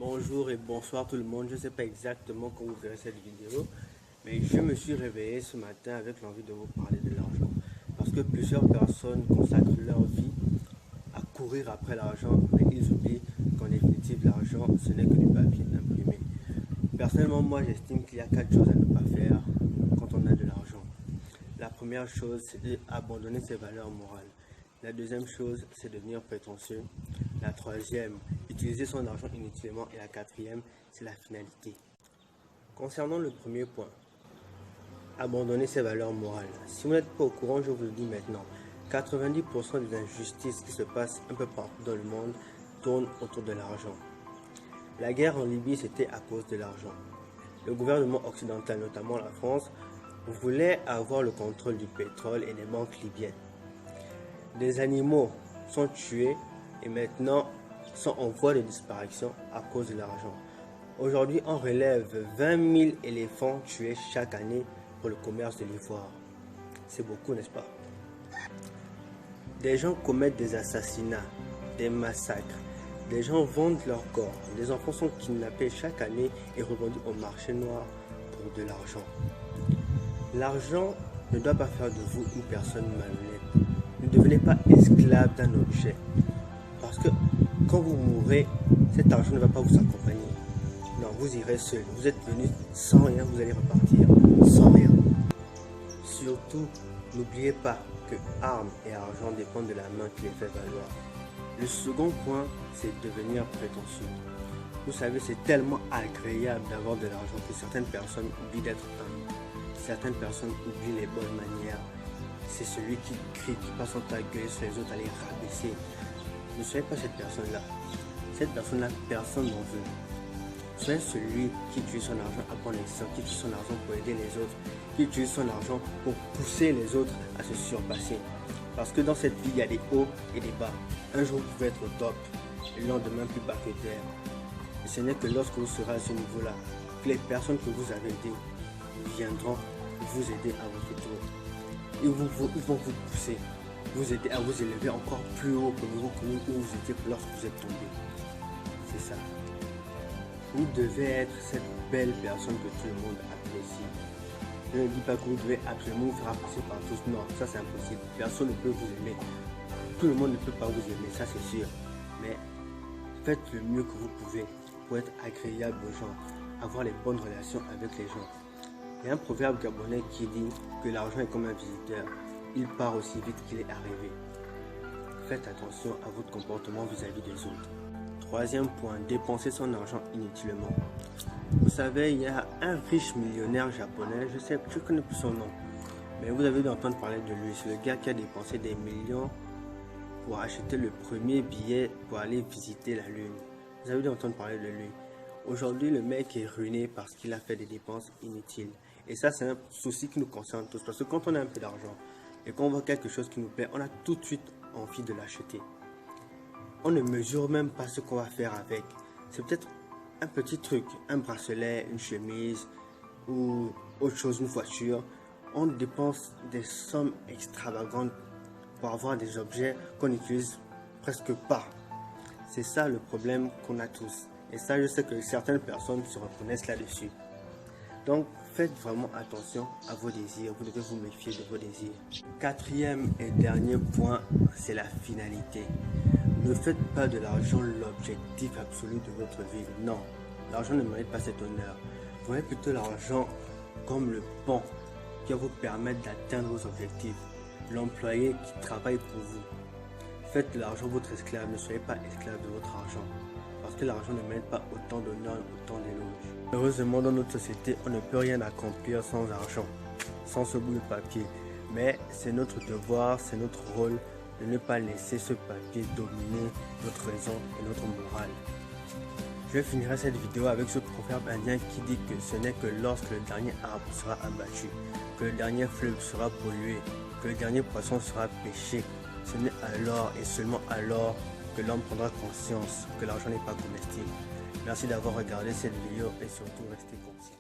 Bonjour et bonsoir tout le monde. Je ne sais pas exactement quand vous verrez cette vidéo, mais je me suis réveillé ce matin avec l'envie de vous parler de l'argent. Parce que plusieurs personnes consacrent leur vie à courir après l'argent, mais ils oublient qu'en définitive, l'argent, ce n'est que du papier imprimé. Personnellement, moi, j'estime qu'il y a 4 choses à ne pas faire quand on a de l'argent. La première chose, c'est d'abandonner ses valeurs morales. La deuxième chose, c'est devenir prétentieux. La troisième, utiliser son argent inutilement. Et la quatrième, c'est la finalité. Concernant le premier point, abandonner ses valeurs morales. Si vous n'êtes pas au courant, je vous le dis maintenant. 90% des injustices qui se passent un peu partout dans le monde tournent autour de l'argent. La guerre en Libye, c'était à cause de l'argent. Le gouvernement occidental, notamment la France, voulait avoir le contrôle du pétrole et des banques libyennes. Des animaux sont tués et maintenant sont en voie de disparition à cause de l'argent. Aujourd'hui, on relève 20 000 éléphants tués chaque année pour le commerce de l'ivoire. C'est beaucoup, n'est-ce pas? Des gens commettent des assassinats, des massacres. Des gens vendent leur corps. Des enfants sont kidnappés chaque année et revendus au marché noir pour de l'argent. L'argent ne doit pas faire de vous une personne malhonnête. Ne devenez pas esclave d'un objet. Parce que quand vous mourrez, cet argent ne va pas vous accompagner. Non, vous irez seul. Vous êtes venu sans rien, vous allez repartir sans rien. Surtout, n'oubliez pas que armes et argent dépendent de la main qui les fait valoir. Le second point, c'est devenir prétentieux. Vous savez, c'est tellement agréable d'avoir de l'argent que certaines personnes oublient d'être humbles. Certaines personnes oublient les bonnes manières. C'est celui qui crie, qui passe son temps à gueuler sur les autres, à les rabaisser. Ne soyez pas cette personne-là. Cette personne-là, personne n'en veut. Soyez celui qui utilise son argent à bon escient, qui utilise son argent pour aider les autres, qui utilise son argent pour pousser les autres à se surpasser. Parce que dans cette vie, il y a des hauts et des bas. Un jour, vous pouvez être au top, et le lendemain, plus bas que terre. Et ce n'est que lorsque vous serez à ce niveau-là, que les personnes que vous avez aidées viendront vous aider à votre tour. Ils vont vous pousser, vous aider à vous élever encore plus haut que le niveau où vous étiez lorsque vous êtes tombé. C'est ça. Vous devez être cette belle personne que tout le monde apprécie. Je ne dis pas que vous devez absolument vous faire apprécier par tous. Non, ça c'est impossible. Personne ne peut vous aimer. Tout le monde ne peut pas vous aimer, ça c'est sûr. Mais faites le mieux que vous pouvez pour être agréable aux gens, avoir les bonnes relations avec les gens. Il y a un proverbe gabonais qui dit que l'argent est comme un visiteur. Il part aussi vite qu'il est arrivé. Faites attention à votre comportement vis-à-vis des autres. Troisième point, dépenser son argent inutilement. Vous savez, il y a un riche millionnaire japonais, je connais plus son nom, mais vous avez dû entendre parler de lui. C'est le gars qui a dépensé des millions pour acheter le premier billet pour aller visiter la Lune. Vous avez dû entendre parler de lui. Aujourd'hui, le mec est ruiné parce qu'il a fait des dépenses inutiles. Et ça, c'est un souci qui nous concerne tous. Parce que quand on a un peu d'argent et qu'on voit quelque chose qui nous plaît, on a tout de suite envie de l'acheter. On ne mesure même pas ce qu'on va faire avec. C'est peut-être un petit truc, un bracelet, une chemise ou autre chose, une voiture. On dépense des sommes extravagantes pour avoir des objets qu'on n'utilise presque pas. C'est ça le problème qu'on a tous. Et ça, je sais que certaines personnes se reconnaissent là-dessus. Donc, faites vraiment attention à vos désirs. Vous devez vous méfier de vos désirs. Quatrième et dernier point, c'est la finalité. Ne faites pas de l'argent l'objectif absolu de votre vie. Non, l'argent ne mérite pas cet honneur. Voyez plutôt l'argent comme le pont qui va vous permettre d'atteindre vos objectifs. L'employé qui travaille pour vous. Faites de l'argent votre esclave. Ne soyez pas esclave de votre argent. Parce que l'argent ne mérite pas autant d'honneur et autant d'éloges. Heureusement, dans notre société, on ne peut rien accomplir sans argent, sans ce bout de papier. Mais c'est notre devoir, c'est notre rôle de ne pas laisser ce papier dominer notre raison et notre morale. Je finirai cette vidéo avec ce proverbe indien qui dit que ce n'est que lorsque le dernier arbre sera abattu, que le dernier fleuve sera pollué, que le dernier poisson sera pêché. Ce n'est alors et seulement alors que l'homme prendra conscience que l'argent n'est pas comestible. Merci d'avoir regardé cette vidéo et surtout restez conscient.